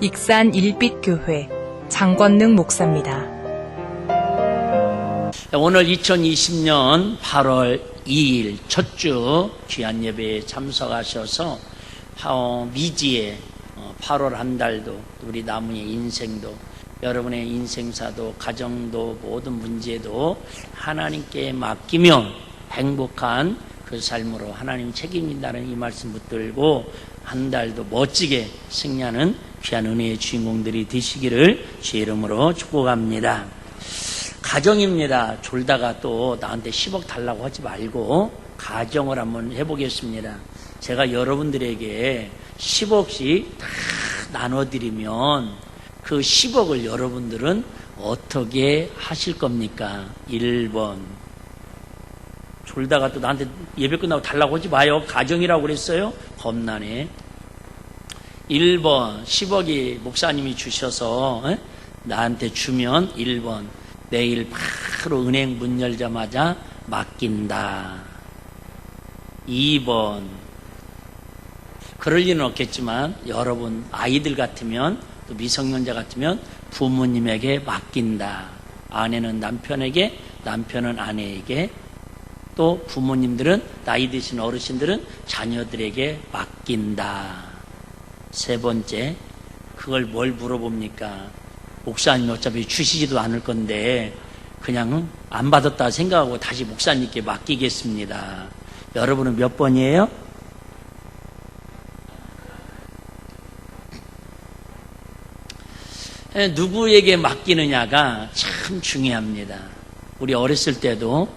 익산 일빛교회 장권능 목사입니다. 오늘 2020년 8월 2일 첫 주 귀한 예배에 참석하셔서 미지의 8월 한 달도 우리 나무의 인생도 여러분의 인생사도 가정도 모든 문제도 하나님께 맡기며 행복한 그 삶으로 하나님 책임진다는 이 말씀 붙들고 한 달도 멋지게 승리하는 귀한 은혜의 주인공들이 되시기를 주의 이름으로 축복합니다. 가정입니다. 졸다가 또 나한테 10억 달라고 하지 말고 가정을 한번 해보겠습니다. 제가 여러분들에게 10억씩 다 나눠드리면 그 10억을 여러분들은 어떻게 하실 겁니까? 1번 졸다가 또 나한테 예배 끝나고 달라고 하지 마요. 가정이라고 그랬어요. 겁나네. 1번 10억이 목사님이 주셔서 나한테 주면 1번 내일 바로 은행 문 열자마자 맡긴다. 2번 그럴 리는 없겠지만 여러분 아이들 같으면 또 미성년자 같으면 부모님에게 맡긴다. 아내는 남편에게, 남편은 아내에게, 또 부모님들은 나이 드신 어르신들은 자녀들에게 맡긴다. 세 번째, 그걸 뭘 물어봅니까? 목사님이 어차피 주시지도 않을 건데 그냥 안 받았다 생각하고 다시 목사님께 맡기겠습니다. 여러분은 몇 번이에요? 누구에게 맡기느냐가 참 중요합니다. 우리 어렸을 때도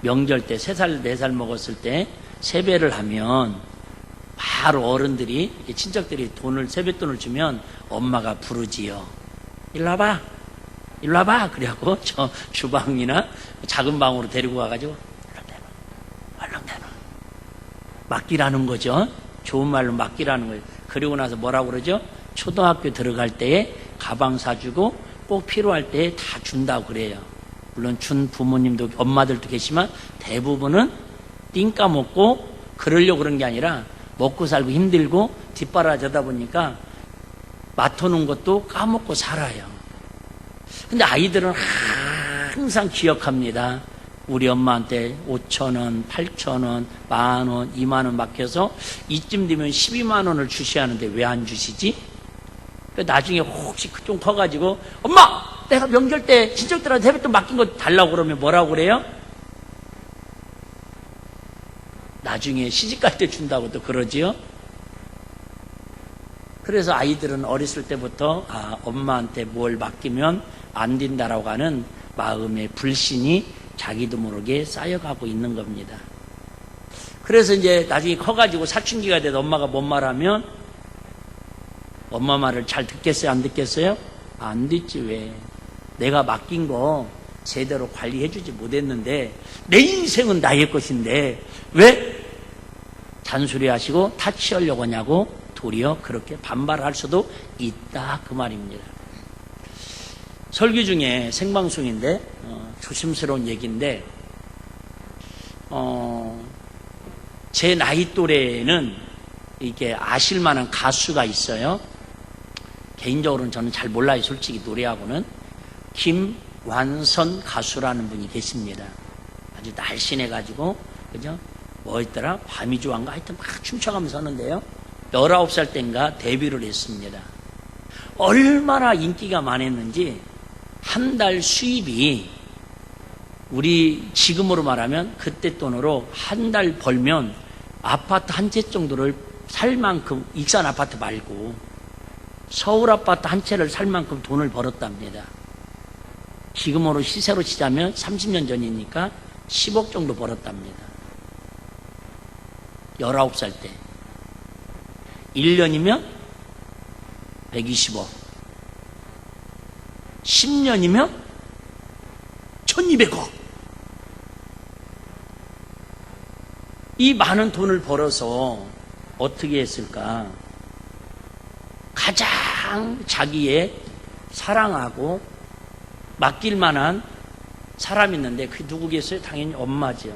명절 때 3살, 4살 먹었을 때 세배를 하면 바로 어른들이, 친척들이 세뱃돈을 주면 엄마가 부르지요. 일로 와봐. 일로 와봐. 그래갖고 저 주방이나 작은 방으로 데리고 와가지고 얼른 내놔. 맡기라는 거죠. 좋은 말로 맡기라는 거예요. 그리고 나서 뭐라고 그러죠? 초등학교 들어갈 때에 가방 사주고 꼭 필요할 때에 다 준다고 그래요. 물론 준 부모님도 엄마들도 계시지만 대부분은 띵 까먹고 그러려고 그런 게 아니라 먹고 살고 힘들고 뒷바라지다 보니까 맡아놓은 것도 까먹고 살아요. 근데 아이들은 항상 기억합니다. 우리 엄마한테 5,000원, 8,000원, 10,000원, 20,000원 맡겨서 이쯤 되면 12만원을 주셔야 하는데 왜 안 주시지? 나중에 혹시 좀 커가지고 엄마! 내가 명절 때 친척들한테 세뱃돈 맡긴 거 달라고 그러면 뭐라고 그래요? 나중에 시집갈 때 준다고 또 그러지요? 그래서 아이들은 어렸을 때부터 엄마한테 뭘 맡기면 안 된다라고 하는 마음의 불신이 자기도 모르게 쌓여가고 있는 겁니다. 그래서 이제 나중에 커가지고 사춘기가 돼도 엄마가 뭔 말하면 엄마 말을 잘 듣겠어요? 안 듣겠어요? 안 듣지. 왜? 내가 맡긴 거 제대로 관리해주지 못했는데 내 인생은 나의 것인데 왜 잔소리 하시고 타치하려고 하냐고 도리어 그렇게 반발할 수도 있다 그 말입니다. 설교 중에 생방송인데 조심스러운 얘기인데 제 나이 또래는 이게 아실 만한 가수가 있어요. 개인적으로는 저는 잘 몰라요. 솔직히 노래하고는. 김완선 가수라는 분이 계십니다. 아주 날씬해가지고 그죠? 뭐 있더라? 밤이 좋아한가? 하여튼 막 춤춰가면서 하는데요. 19살 땐가 데뷔를 했습니다. 얼마나 인기가 많았는지 한 달 수입이 우리 지금으로 말하면 그때 돈으로 한 달 벌면 아파트 한 채 정도를 살 만큼, 익산 아파트 말고 서울 아파트 한 채를 살 만큼 돈을 벌었답니다. 지금으로 시세로 치자면 30년 전이니까 10억 정도 벌었답니다. 19살 때. 1년이면 120억. 10년이면 1200억. 이 많은 돈을 벌어서 어떻게 했을까? 가장 자기의 사랑하고 맡길 만한 사람이 있는데 그게 누구겠어요? 당연히 엄마죠.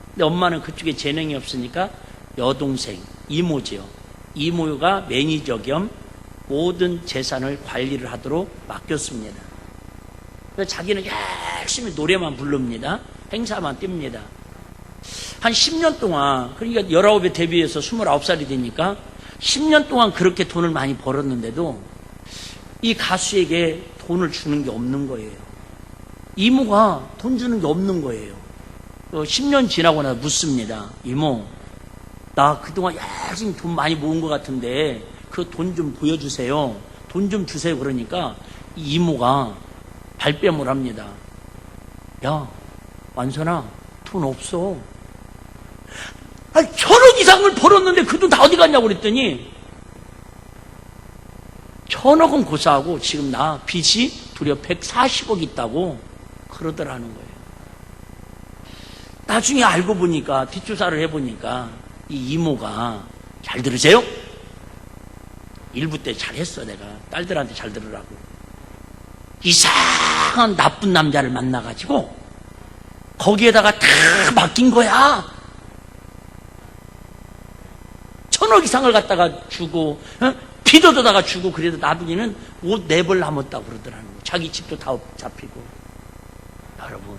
근데 엄마는 그쪽에 재능이 없으니까 여동생, 이모죠. 이모가 매니저 겸 모든 재산을 관리를 하도록 맡겼습니다. 그래서 자기는 열심히 노래만 부릅니다. 행사만 띱니다. 한 10년 동안, 그러니까 19에 데뷔해서 29살이 되니까 10년 동안 그렇게 돈을 많이 벌었는데도 이 가수에게 돈을 주는 게 없는 거예요. 이모가 돈 주는 게 없는 거예요. 10년 지나고 나서 묻습니다. 이모, 나 그동안 열심히 돈 많이 모은 것 같은데 그 돈 좀 보여주세요. 돈 좀 주세요. 그러니까 이 이모가 발뺌을 합니다. 야, 완선아, 돈 없어. 아니, 1,000억 이상을 벌었는데 그 돈 다 어디 갔냐고 그랬더니 1,000억은 고사하고 지금 나 빚이 무려 140억 있다고 그러더라는 거예요. 나중에 알고 보니까, 뒷조사를 해보니까 이 이모가, 잘 들으세요? 일부 때 잘했어. 내가 딸들한테 잘 들으라고. 이상한 나쁜 남자를 만나가지고 거기에다가 다 맡긴 거야. 1,000억 이상을 갖다가 주고, 빚어다가 주고, 그래도 나중에는 옷 4벌 남았다고 그러더라는 거예요. 자기 집도 다 잡히고. 여러분,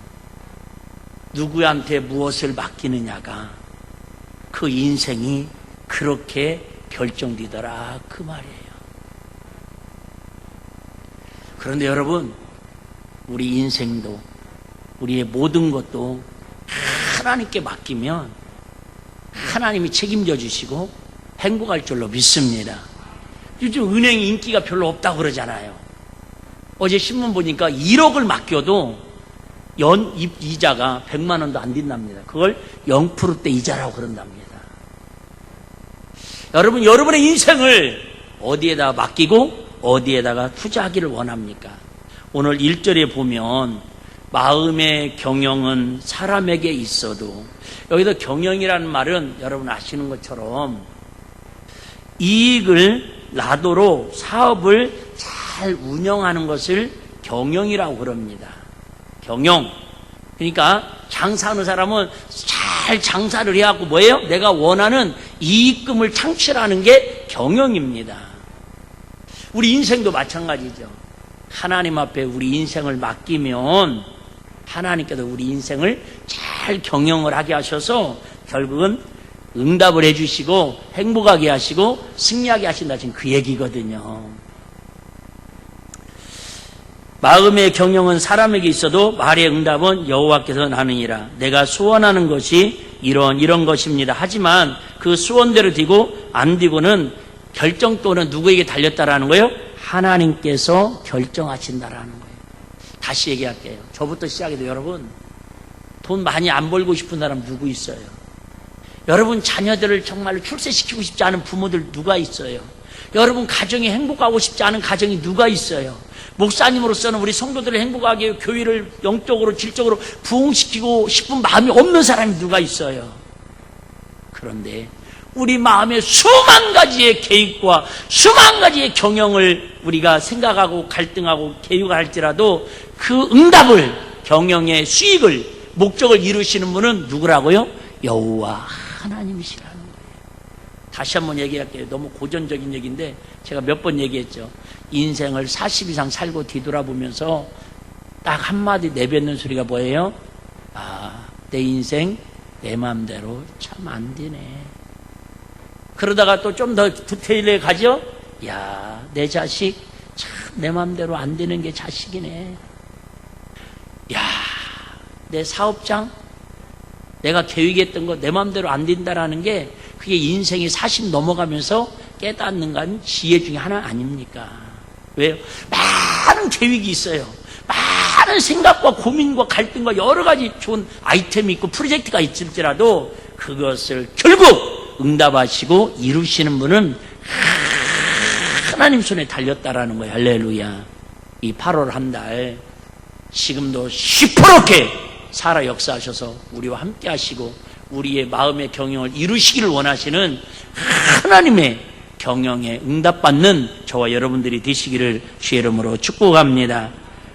누구한테 무엇을 맡기느냐가 그 인생이 그렇게 결정되더라, 그 말이에요. 그런데 여러분, 우리 인생도, 우리의 모든 것도 하나님께 맡기면 하나님이 책임져 주시고 행복할 줄로 믿습니다. 요즘 은행 인기가 별로 없다고 그러잖아요. 어제 신문 보니까 1억을 맡겨도 연 이자가 100만 원도 안 된답니다. 그걸 0%대 이자라고 그런답니다. 여러분, 여러분의 인생을 어디에다 맡기고 어디에다가 투자하기를 원합니까? 오늘 1절에 보면 마음의 경영은 사람에게 있어도, 여기서 경영이라는 말은 여러분 아시는 것처럼 이익을 나도록 사업을 잘 운영하는 것을 경영이라고 그럽니다. 경영. 그러니까 장사하는 사람은 잘 장사를 해갖고 뭐예요? 내가 원하는 이익금을 창출하는 게 경영입니다. 우리 인생도 마찬가지죠. 하나님 앞에 우리 인생을 맡기면 하나님께서 우리 인생을 잘 경영을 하게 하셔서 결국은 응답을 해주시고 행복하게 하시고 승리하게 하신다, 지금 그 얘기거든요. 마음의 경영은 사람에게 있어도 말의 응답은 여호와께서 나느니라. 내가 소원하는 것이 이런 것입니다. 하지만 그 소원대로 되고 안 되고는 결정권은 누구에게 달렸다라는 거예요? 하나님께서 결정하신다라는 거예요. 다시 얘기할게요. 저부터 시작해도 여러분, 돈 많이 안 벌고 싶은 사람 누구 있어요? 여러분 자녀들을 정말로 출세시키고 싶지 않은 부모들 누가 있어요? 여러분 가정이 행복하고 싶지 않은 가정이 누가 있어요? 목사님으로서는 우리 성도들을 행복하게 교회를 영적으로 질적으로 부흥시키고 싶은 마음이 없는 사람이 누가 있어요? 그런데 우리 마음에 수만 가지의 계획과 수만 가지의 경영을 우리가 생각하고 갈등하고 계획할지라도 그 응답을, 경영의 수익을, 목적을 이루시는 분은 누구라고요? 여호와 하나님이시라는 거예요. 다시 한번 얘기할게요. 너무 고전적인 얘기인데 제가 몇 번 얘기했죠. 인생을 40 이상 살고 뒤돌아보면서 딱 한마디 내뱉는 소리가 뭐예요? 아, 내 인생 내 마음대로 참 안 되네. 그러다가 또 좀 더 디테일에 가죠? 야, 내 자식 참 내 마음대로 안 되는 게 자식이네. 야, 내 사업장 내가 계획했던 거 내 마음대로 안 된다라는 게 그게 인생이 40 넘어가면서 깨닫는 건 지혜 중에 하나 아닙니까? 왜요? 많은 계획이 있어요. 많은 생각과 고민과 갈등과 여러 가지 좋은 아이템이 있고 프로젝트가 있을지라도 그것을 결국 응답하시고 이루시는 분은 하나님 손에 달렸다라는 거예요. 할렐루야. 이 8월 한 달 지금도 시퍼렇게 살아 역사하셔서 우리와 함께 하시고 우리의 마음의 경영을 이루시기를 원하시는 하나님의 경영에 응답받는 저와 여러분들이 되시기를 주의 이름으로 축복합니다.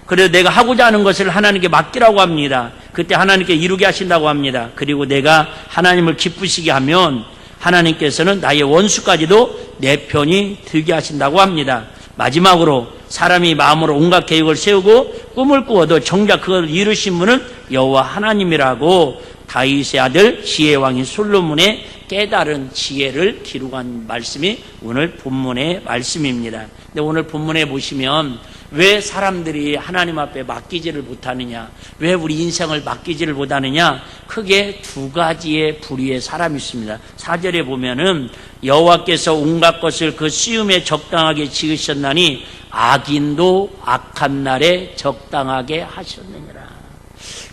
그래서 내가 하고자 하는 것을 하나님께 맡기라고 합니다. 그때 하나님께 이루게 하신다고 합니다. 그리고 내가 하나님을 기쁘시게 하면 하나님께서는 나의 원수까지도 내 편이 되게 하신다고 합니다. 마지막으로 사람이 마음으로 온갖 계획을 세우고 꿈을 꾸어도 정작 그걸 이루신 분은 여호와 하나님이라고 다윗의 아들 지혜의 왕인 솔로몬의 깨달은 지혜를 기록한 말씀이 오늘 본문의 말씀입니다. 근데 오늘 본문에 보시면 왜 사람들이 하나님 앞에 맡기지를 못하느냐, 왜 우리 인생을 맡기지를 못하느냐, 크게 두 가지의 부류의 사람이 있습니다. 4절에 보면은 여호와께서 온갖 것을 그 시음에 적당하게 지으셨나니 악인도 악한 날에 적당하게 하셨느니라.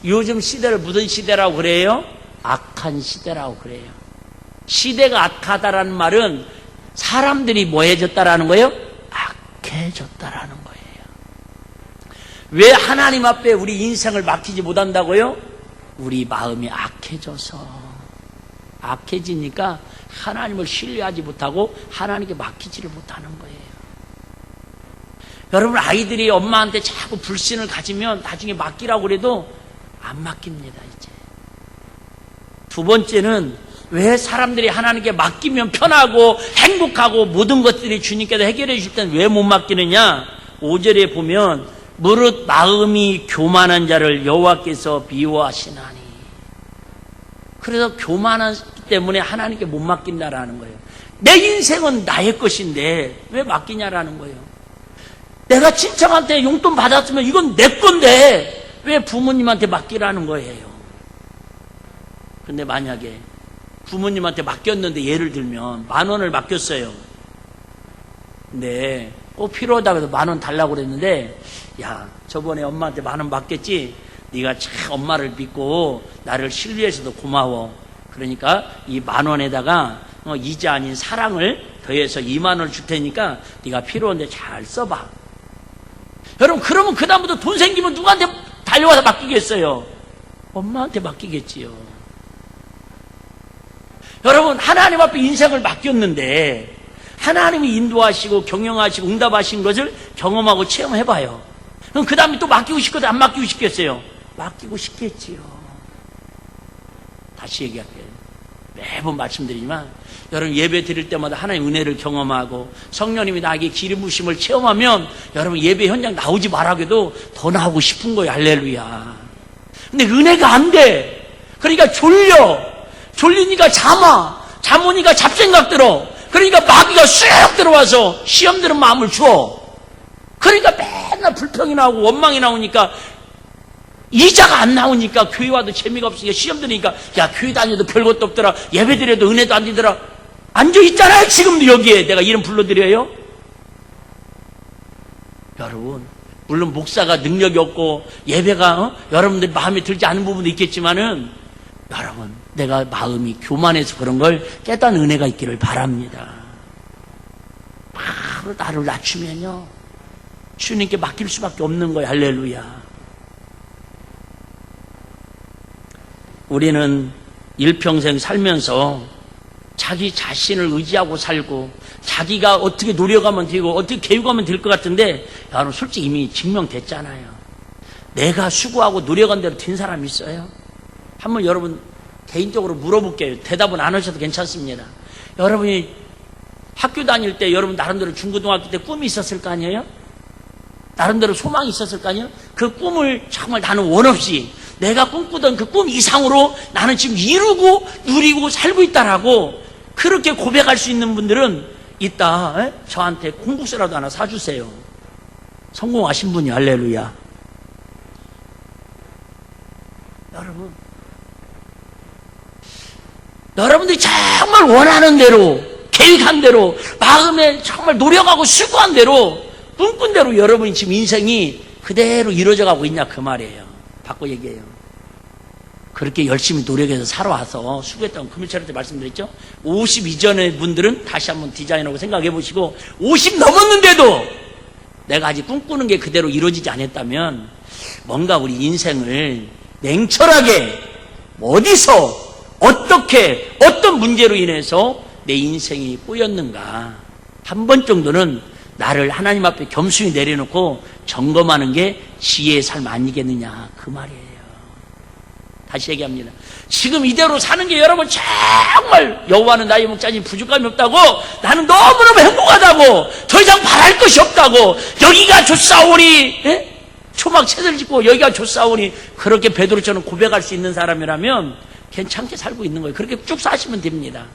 요즘 시대를 무슨 시대라고 그래요? 악한 시대라고 그래요. 시대가 악하다라는 말은 사람들이 뭐해졌다라는 거예요? 악해졌다라는 거예요. 왜 하나님 앞에 우리 인생을 맡기지 못한다고요? 우리 마음이 악해지니까 하나님을 신뢰하지 못하고 하나님께 맡기지를 못하는 거예요. 여러분, 아이들이 엄마한테 자꾸 불신을 가지면 나중에 맡기라고 그래도 안 맡깁니다. 이제 두 번째는 왜 사람들이 하나님께 맡기면 편하고 행복하고 모든 것들이 주님께서 해결해 주실 때는 왜 못 맡기느냐? 5절에 보면 무릇 마음이 교만한 자를 여호와께서 미워하시나니. 그래서 교만하기 때문에 하나님께 못 맡긴다라는 거예요. 내 인생은 나의 것인데 왜 맡기냐라는 거예요. 내가 친척한테 용돈 받았으면 이건 내 건데 왜 부모님한테 맡기라는 거예요. 근데 만약에 부모님한테 맡겼는데, 예를 들면 10,000원을 맡겼어요. 근데 꼭 필요하다고 해서 10,000원 달라고 그랬는데, 야, 저번에 엄마한테 10,000원 맡겼지? 네가 참 엄마를 믿고 나를 신뢰해서도 고마워. 그러니까 이 10,000원에다가 이자 아닌 사랑을 더해서 20,000원을 줄 테니까 네가 필요한데 잘 써봐. 여러분, 그러면 그 다음부터 돈 생기면 누구한테 달려와서 맡기겠어요? 엄마한테 맡기겠지요. 여러분, 하나님 앞에 인생을 맡겼는데 하나님이 인도하시고 경영하시고 응답하신 것을 경험하고 체험해봐요. 그럼 그 다음에 또 맡기고 싶거든, 안 맡기고 싶겠어요? 맡기고 싶겠지요. 다시 얘기할게요. 매번 말씀드리지만 여러분, 예배 드릴 때마다 하나님의 은혜를 경험하고 성령님이 나에게 기름 부심을 체험하면 여러분, 예배 현장 나오지 말라고 더 나오고 싶은 거예요. 할렐루야. 근데 은혜가 안 돼. 그러니까 졸리니까 잠오니까 잡생각 들어. 그러니까 마귀가 쑥 들어와서 시험 드는 마음을 줘. 그러니까 맨날 불평이 나오고 원망이 나오니까, 이자가 안 나오니까 교회 와도 재미가 없으니까 시험 드니까, 야, 교회 다녀도 별것도 없더라, 예배 드려도 은혜도 안 되더라. 앉아있잖아요. 지금도 여기에 내가 이름 불러드려요. 여러분, 물론 목사가 능력이 없고 예배가 여러분들 마음에 들지 않은 부분도 있겠지만은, 여러분, 내가 마음이 교만해서 그런 걸 깨닫는 은혜가 있기를 바랍니다. 바로 나를 낮추면요, 주님께 맡길 수밖에 없는 거예요. 할렐루야. 우리는 일평생 살면서 자기 자신을 의지하고 살고 자기가 어떻게 노력하면 되고 어떻게 개육하면 될 것 같은데, 여러분, 솔직히 이미 증명됐잖아요. 내가 수고하고 노력한 대로 된 사람이 있어요? 한번 여러분 개인적으로 물어볼게요. 대답은 안 하셔도 괜찮습니다. 여러분이 학교 다닐 때 여러분 나름대로 중고등학교 때 꿈이 있었을 거 아니에요? 나름대로 소망이 있었을 거 아니에요? 그 꿈을 정말 나는 원 없이 내가 꿈꾸던 그 꿈 이상으로 나는 지금 이루고 누리고 살고 있다라고 그렇게 고백할 수 있는 분들은 있다. 저한테 콩국수라도 하나 사주세요. 성공하신 분이. 할렐루야. 여러분들이 정말 원하는 대로, 계획한 대로, 마음에 정말 노력하고 수고한 대로, 꿈꾼 대로 여러분이 지금 인생이 그대로 이루어져 가고 있냐, 그 말이에요. 바꿔 얘기해요. 그렇게 열심히 노력해서 살아와서 수고했다고 금요일에 말씀드렸죠? 50 이전의 분들은 다시 한번 디자인하고 생각해 보시고, 50 넘었는데도 내가 아직 꿈꾸는 게 그대로 이루어지지 않았다면 뭔가 우리 인생을 냉철하게 어디서 어떻게 어떤 문제로 인해서 내 인생이 꼬였는가 한 번 정도는 나를 하나님 앞에 겸손히 내려놓고 점검하는 게 지혜의 삶 아니겠느냐, 그 말이에요. 다시 얘기합니다. 지금 이대로 사는 게 여러분 정말 여호와는 나의 목자니 부족함이 없다고, 나는 너무너무 행복하다고, 더 이상 바랄 것이 없다고, 여기가 좋사오니, 초막 채를 짓고 여기가 좋사오니, 그렇게 베드로처럼 고백할 수 있는 사람이라면 괜찮게 살고 있는 거예요. 그렇게 쭉 사시면 됩니다.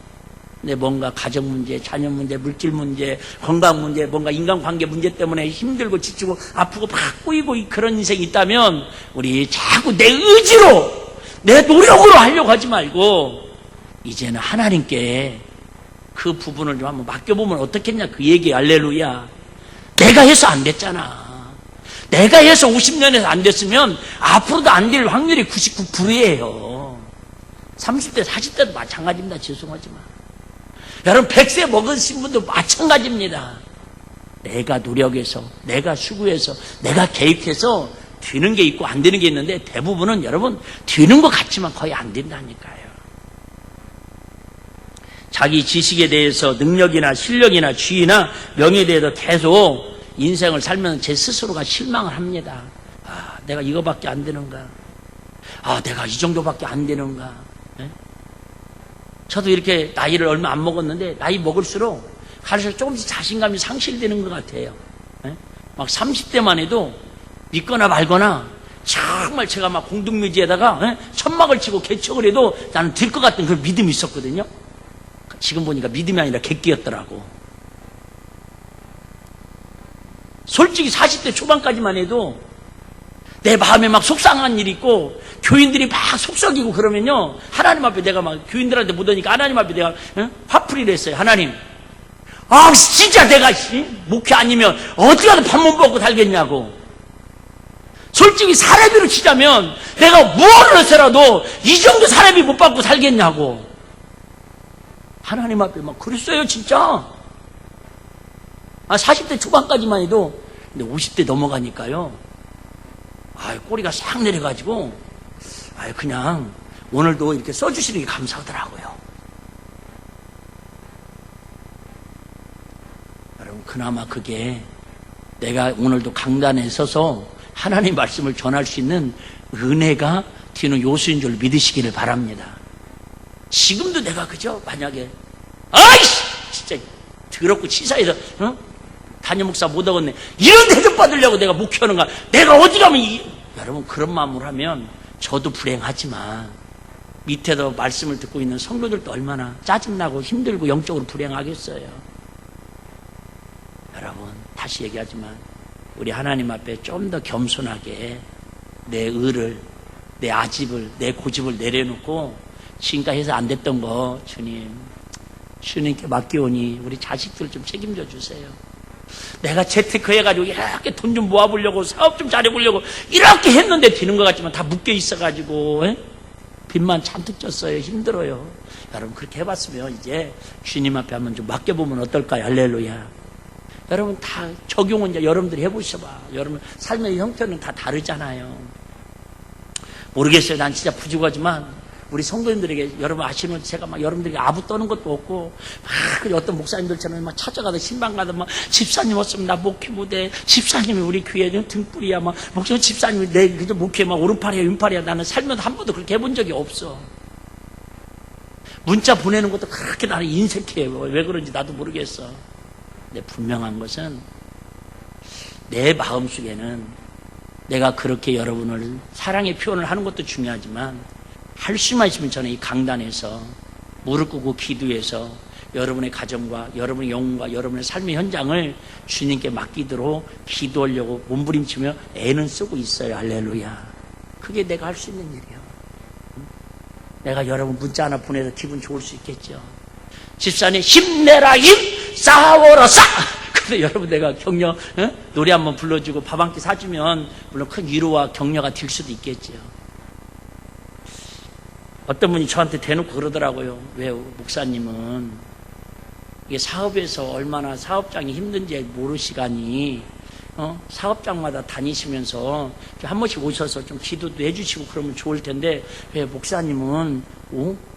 근데 뭔가 가정 문제, 자녀 문제, 물질 문제, 건강 문제, 뭔가 인간관계 문제 때문에 힘들고 지치고 아프고 막 꼬이고 그런 인생이 있다면, 우리 자꾸 내 의지로, 내 노력으로 하려고 하지 말고 이제는 하나님께 그 부분을 좀 한번 맡겨보면 어떻겠냐, 그 얘기. 할렐루야. 내가 해서 안 됐잖아. 내가 해서 50년에서 안 됐으면 앞으로도 안 될 확률이 99%예요. 30대, 40대도 마찬가지입니다. 죄송하지만. 여러분 100세 먹으신 분도 마찬가지입니다. 내가 노력해서, 내가 수고해서, 내가 개입해서 되는 게 있고 안 되는 게 있는데, 대부분은 여러분 되는 것 같지만 거의 안 된다니까요. 자기 지식에 대해서, 능력이나 실력이나 지위나 명예에 대해서 계속 인생을 살면 제 스스로가 실망을 합니다. 아, 내가 이거밖에 안 되는가? 아, 내가 이 정도밖에 안 되는가? 네? 저도 이렇게 나이를 얼마 안 먹었는데, 나이 먹을수록 갈수록 조금씩 자신감이 상실되는 것 같아요. 네? 막 30대만 해도 믿거나 말거나 정말 제가 막 공동묘지에다가 천막을 치고 개척을 해도 나는 될 것 같은 그런 믿음이 있었거든요. 지금 보니까 믿음이 아니라 객기였더라고. 솔직히 40대 초반까지만 해도 내 마음에 막 속상한 일이 있고, 교인들이 막 속썩이고 그러면요, 하나님 앞에 내가 막 교인들한테 못 오니까 하나님 앞에 내가 화풀이를 했어요. 하나님, 아 진짜 내가 목회 아니면 어떻게 하든 밥 못 먹고 살겠냐고. 솔직히 사례비로 치자면 내가 무엇을 해서라도 이 정도 사례비 못 받고 살겠냐고. 하나님 앞에 막 그랬어요, 진짜. 40대 초반까지만 해도. 근데 50대 넘어가니까요, 꼬리가 싹 내려가지고, 그냥 오늘도 이렇게 써주시는 게 감사하더라고요. 여러분, 그나마 그게 내가 오늘도 강단에 서서 하나님 말씀을 전할 수 있는 은혜가 뒤는 요소인 줄 믿으시기를 바랍니다. 지금도 내가 그죠? 만약에 아이씨 진짜 더럽고 치사해서 담임 목사 못 하겠네, 이런 대접 받으려고 내가 목회하는가, 내가 어디 가면 여러분 그런 마음으로 하면 저도 불행하지만 밑에서 말씀을 듣고 있는 성도들도 얼마나 짜증나고 힘들고 영적으로 불행하겠어요. 여러분 다시 얘기하지만 우리 하나님 앞에 좀 더 겸손하게 내 의를, 내 아집을, 내 고집을 내려놓고, 지금까지 해서 안 됐던 거 주님께 맡겨오니 우리 자식들 좀 책임져 주세요. 내가 재테크 해가지고 이렇게 돈 좀 모아보려고, 사업 좀 잘해보려고 이렇게 했는데 되는 것 같지만 다 묶여 있어가지고 빚만 잔뜩 졌어요. 힘들어요. 여러분 그렇게 해봤으면 이제 주님 앞에 한번 좀 맡겨보면 어떨까요? 할렐루야. 여러분 다 적용은 이제 여러분들이 해보셔봐. 여러분 삶의 형태는 다 다르잖아요. 모르겠어요. 난 진짜 부족하지만 우리 성도님들에게, 여러분 아시면 제가 막 여러분들에게 아부 떠는 것도 없고, 막 어떤 목사님들처럼 막 찾아가다 신방 가다 막 집사님 없으면 나 목회 못해, 집사님이 우리 교회 등불이야, 막 목사 집사님이 내 목회 막 오른팔이야 왼팔이야. 나는 살면서 한 번도 그렇게 해본 적이 없어. 문자 보내는 것도 그렇게 나는 인색해. 왜 그런지 나도 모르겠어. 근데 분명한 것은 내 마음속에는 내가 그렇게 여러분을 사랑의 표현을 하는 것도 중요하지만, 할 수만 있으면 저는 이 강단에서 무릎 꿇고 기도해서 여러분의 가정과 여러분의 영혼과 여러분의 삶의 현장을 주님께 맡기도록 기도하려고 몸부림치며 애는 쓰고 있어요. 할렐루야. 그게 내가 할 수 있는 일이에요. 내가 여러분 문자 하나 보내서 기분 좋을 수 있겠죠. 집사님 힘내라, 힘 싸워라 싸. 근데 여러분 내가 격려 노래 한번 불러주고 밥 한 끼 사주면 물론 큰 위로와 격려가 될 수도 있겠죠. 어떤 분이 저한테 대놓고 그러더라고요. 왜 목사님은 이게 사업에서 얼마나 사업장이 힘든지 모르시가니 사업장마다 다니시면서 한 번씩 오셔서 좀 기도도 해주시고 그러면 좋을 텐데 왜 목사님은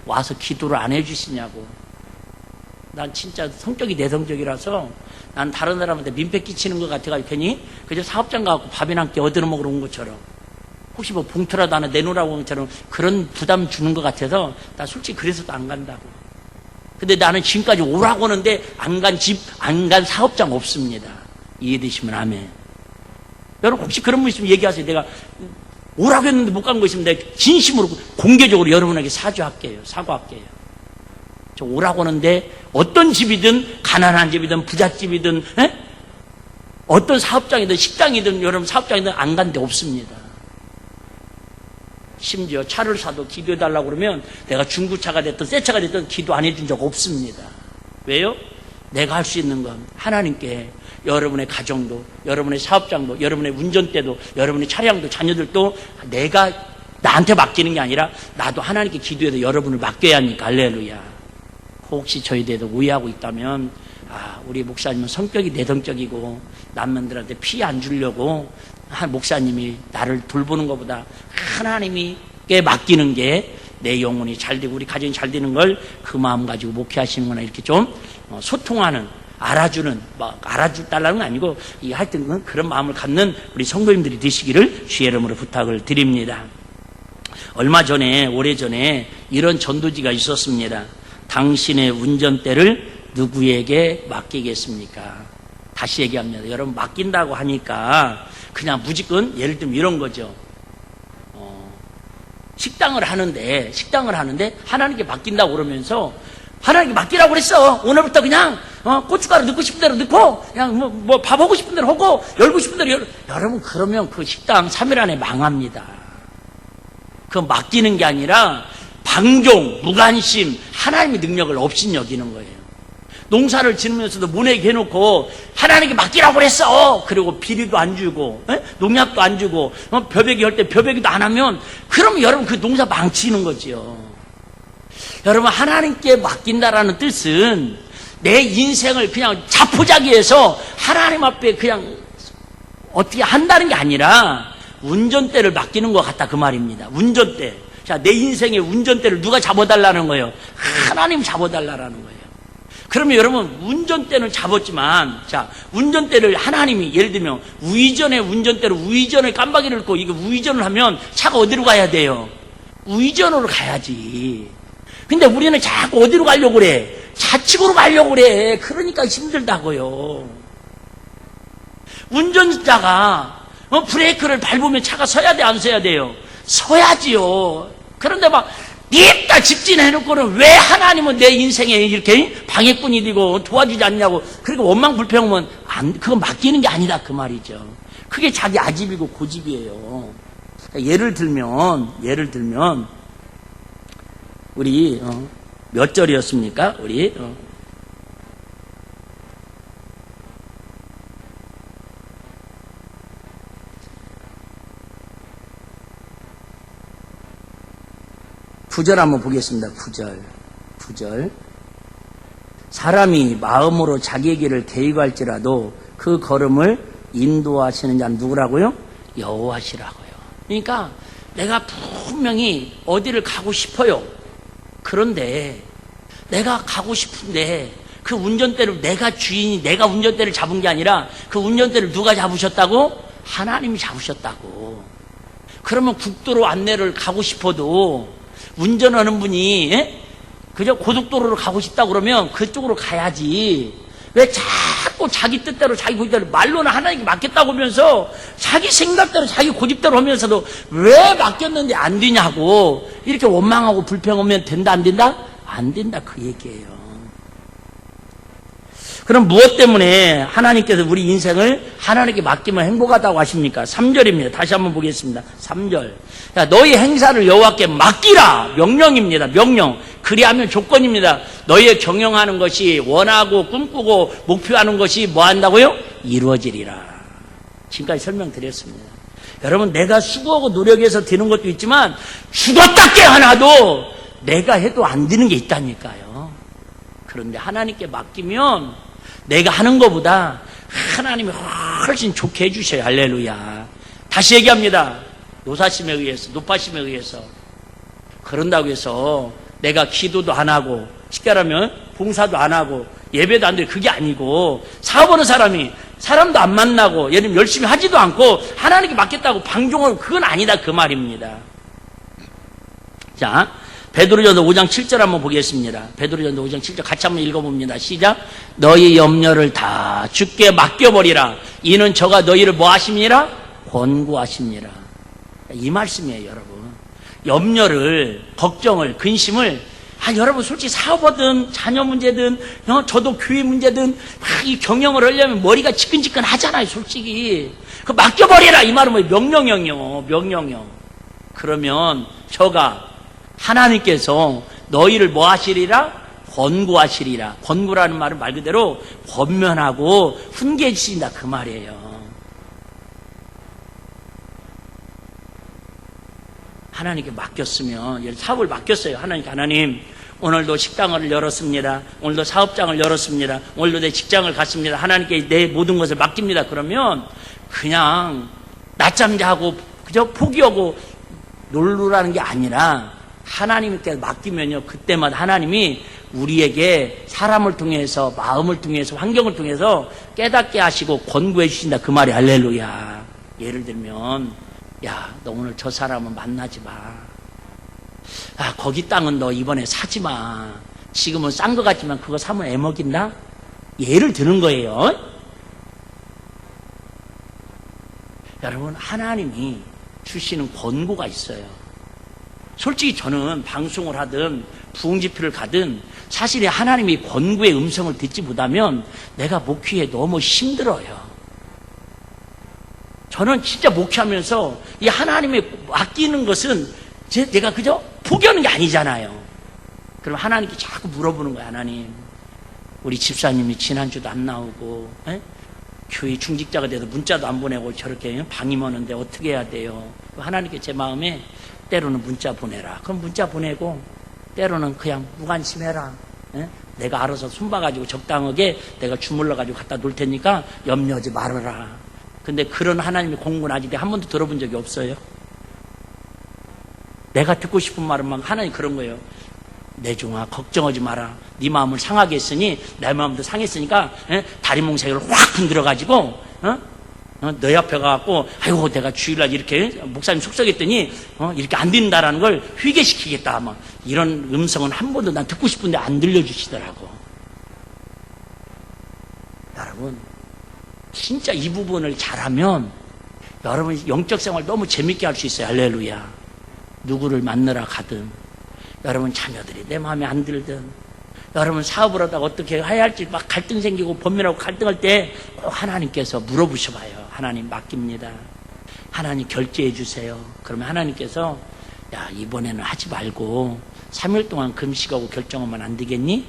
와서 기도를 안 해주시냐고. 난 진짜 성격이 내성적이라서 난 다른 사람한테 민폐 끼치는 것 같아가지고 괜히 그저 사업장 가고 밥이나 한 끼 얻어 먹으러 온 것처럼 혹시 뭐 봉투라도 하나 내놓으라고 하는 것처럼 그런 부담 주는 것 같아서 나 솔직히 그래서도 안 간다고. 근데 나는 지금까지 오라고 하는데 안 간 집, 안 간 사업장 없습니다. 이해되시면 아멘. 여러분 혹시 그런 분 있으면 얘기하세요. 내가 오라고 했는데 못 간 거 있으면 내가 진심으로 공개적으로 여러분에게 사과할게요. 저 오라고 하는데 어떤 집이든 가난한 집이든 부잣집이든 어떤 사업장이든 식당이든 여러분 사업장이든 안 간 데 없습니다. 심지어 차를 사도 기도해달라고 그러면 내가 중고차가 됐든 새 차가 됐든 기도 안 해준 적 없습니다. 왜요? 내가 할 수 있는 건 하나님께 여러분의 가정도, 여러분의 사업장도, 여러분의 운전대도, 여러분의 차량도, 자녀들도 내가 나한테 맡기는 게 아니라 나도 하나님께 기도해서 여러분을 맡겨야 하니까. 할렐루야. 혹시 저에 대해서 오해하고 있다면 우리 목사님은 성격이 내성적이고 남편들한테 피해 안 주려고 목사님이 나를 돌보는 것보다 하나님께 맡기는 게 내 영혼이 잘 되고 우리 가정이 잘 되는 걸 그 마음 가지고 목회하시는구나. 이렇게 좀 소통하는, 알아주는, 알아달라는 건 아니고 하여튼 그런 마음을 갖는 우리 성도님들이 되시기를 주의 이름으로 부탁을 드립니다. 얼마 전에, 오래전에 이런 전도지가 있었습니다. 당신의 운전대를 누구에게 맡기겠습니까? 다시 얘기합니다. 여러분, 맡긴다고 하니까 그냥 무조건 예를 들면 이런 거죠. 식당을 하는데 하나님께 맡긴다고 그러면서 하나님께 맡기라고 그랬어. 오늘부터 그냥 고춧가루 넣고 싶은 대로 넣고 그냥 뭐 밥 하고 싶은 대로 하고 열고 싶은 대로 여러분 그러면 그 식당 3일 안에 망합니다. 그건 맡기는 게 아니라 방종, 무관심, 하나님의 능력을 없인 여기는 거예요. 농사를 지으면서도 모내게 해놓고 하나님께 맡기라고 그랬어. 그리고 비리도 안 주고 농약도 안 주고 벼베기 할 때 벼베기도 안 하면 그러면 여러분 그 농사 망치는 거지요. 여러분 하나님께 맡긴다라는 뜻은 내 인생을 그냥 자포자기해서 하나님 앞에 그냥 어떻게 한다는 게 아니라 운전대를 맡기는 것 같다 그 말입니다. 운전대. 자, 내 인생의 운전대를 누가 잡아달라는 거예요? 하나님 잡아달라는 거예요. 그러면 여러분 운전대는 잡았지만 자 운전대를 하나님이 예를 들면 우회전을 깜빡이를 끄고 이거 우회전을 하면 차가 어디로 가야 돼요? 우회전으로 가야지. 근데 우리는 자꾸 어디로 가려고 그래? 좌측으로 가려고 그래. 그러니까 힘들다고요. 운전자가 브레이크를 밟으면 차가 서야 돼, 안 서야 돼요? 서야지요. 그런데 막 냅다 직진해놓고는 왜 하나님은 내 인생에 이렇게 방해꾼이 되고 도와주지 않냐고. 그리고 원망 불평하면 그거 맡기는 게 아니다 그 말이죠. 그게 자기 아집이고 고집이에요. 그러니까 예를 들면 우리 몇 절이었습니까? 우리 9절 한번 보겠습니다. 9절. 사람이 마음으로 자기의 길을 계획할지라도 그 걸음을 인도하시는 자는 누구라고요? 여호와시라고요. 그러니까 내가 분명히 어디를 가고 싶어요. 그런데 내가 가고 싶은데 그 운전대를 내가 운전대를 잡은 게 아니라 그 운전대를 누가 잡으셨다고? 하나님이 잡으셨다고. 그러면 국도로 안내를 가고 싶어도 운전하는 분이 그저 고속도로로 가고 싶다 그러면 그쪽으로 가야지. 왜 자꾸 자기 뜻대로 자기 고집대로 말로는 하나님께 맡겼다고 하면서 자기 생각대로 자기 고집대로 하면서도 왜 맡겼는데 안 되냐고 이렇게 원망하고 불평하면 된다 안 된다? 안 된다 그 얘기예요. 그럼 무엇 때문에 하나님께서 우리 인생을 하나님께 맡기면 행복하다고 하십니까? 3절입니다. 다시 한번 보겠습니다. 3절. 야, 너희 행사를 여호와께 맡기라. 명령입니다. 명령. 그리하면 조건입니다. 너희의 경영하는 것이 원하고 꿈꾸고 목표하는 것이 뭐 한다고요? 이루어지리라. 지금까지 설명드렸습니다. 여러분 내가 수고하고 노력해서 되는 것도 있지만 죽었다 깨어나도 내가 해도 안 되는 게 있다니까요. 그런데 하나님께 맡기면 내가 하는 것보다 하나님이 훨씬 좋게 해주셔요. 할렐루야. 다시 얘기합니다. 노사심에 의해서 그런다고 해서 내가 기도도 안 하고 쉽게 말하면 봉사도 안 하고 예배도 안 되고 그게 아니고 사업하는 사람이 사람도 안 만나고 예를 들면 열심히 하지도 않고 하나님께 맡겼다고 방종을 그건 아니다 그 말입니다. 자, 베드로전서 5장 7절 한번 보겠습니다. 베드로전서 5장 7절 같이 한번 읽어봅니다. 시작. 너희 염려를 다 주께 맡겨버리라. 이는 저가 너희를 뭐 하십니라? 권고하십니라. 이 말씀이에요, 여러분. 염려를, 걱정을, 근심을 여러분 솔직히 사업이든 자녀 문제든 저도 교회 문제든 이 경영을 하려면 머리가 지끈지끈 하잖아요, 솔직히. 그 맡겨버리라 이 말은 뭐예요? 명령형이요, 명령형. 그러면 저가 하나님께서 너희를 뭐 하시리라? 권고하시리라. 권고라는 말은 말 그대로 권면하고 훈계해 주신다 그 말이에요. 하나님께 맡겼으면, 사업을 맡겼어요. 하나님, 오늘도 식당을 열었습니다. 오늘도 사업장을 열었습니다. 오늘도 내 직장을 갔습니다. 하나님께 내 모든 것을 맡깁니다. 그러면 그냥 낮잠 자고 그저 포기하고 놀라는 게 아니라 하나님께 맡기면요, 그때마다 하나님이 우리에게 사람을 통해서, 마음을 통해서, 환경을 통해서 깨닫게 하시고 권고해 주신다 그 말이 할렐루야. 예를 들면 야, 너 오늘 저 사람은 만나지 마. 아, 거기 땅은 너 이번에 사지 마. 지금은 싼 것 같지만 그거 사면 애먹인다? 예를 드는 거예요. 여러분, 하나님이 주시는 권고가 있어요. 솔직히 저는 방송을 하든 부흥집회를 가든 사실 하나님이 권고의 음성을 듣지 못하면 내가 목회에 너무 힘들어요. 저는 진짜 목회하면서 이 하나님의 맡기는 것은 내가 그저 포기하는 게 아니잖아요. 그럼 하나님께 자꾸 물어보는 거예요. 하나님, 우리 집사님이 지난주도 안 나오고 교회 중직자가 돼서 문자도 안 보내고 저렇게 방임하는데 어떻게 해야 돼요? 하나님께 제 마음에 때로는 문자 보내라. 그럼 문자 보내고 때로는 그냥 무관심해라. 내가 알아서 손봐가지고 적당하게 내가 주물러가지고 갖다 놓을 테니까 염려하지 말아라. 근데 그런 하나님의 공고는 아직 한 번도 들어본 적이 없어요. 내가 듣고 싶은 말은 막 하나님 그런 거예요. 내 종아 걱정하지 마라. 네 마음을 상하게 했으니 내 마음도 상했으니까 다리몽사기를 확 흔들어가지고 너 앞에 가갖고 아이고 내가 주일날 이렇게 목사님 속삭였더니 이렇게 안 된다라는 걸 회개시키겠다. 막 이런 음성은 한 번도 난 듣고 싶은데 안 들려주시더라고. 여러분, 진짜 이 부분을 잘하면 여러분 영적 생활 너무 재밌게 할 수 있어요. 할렐루야. 누구를 만나러 가든, 여러분 자녀들이 내 마음에 안 들든, 여러분 사업을 하다가 어떻게 해야 할지 막 갈등 생기고 번민하고 갈등할 때 꼭 하나님께서 물어보셔봐요. 하나님 맡깁니다. 하나님 결제해 주세요. 그러면 하나님께서 야, 이번에는 하지 말고 3일 동안 금식하고 결정하면 안 되겠니?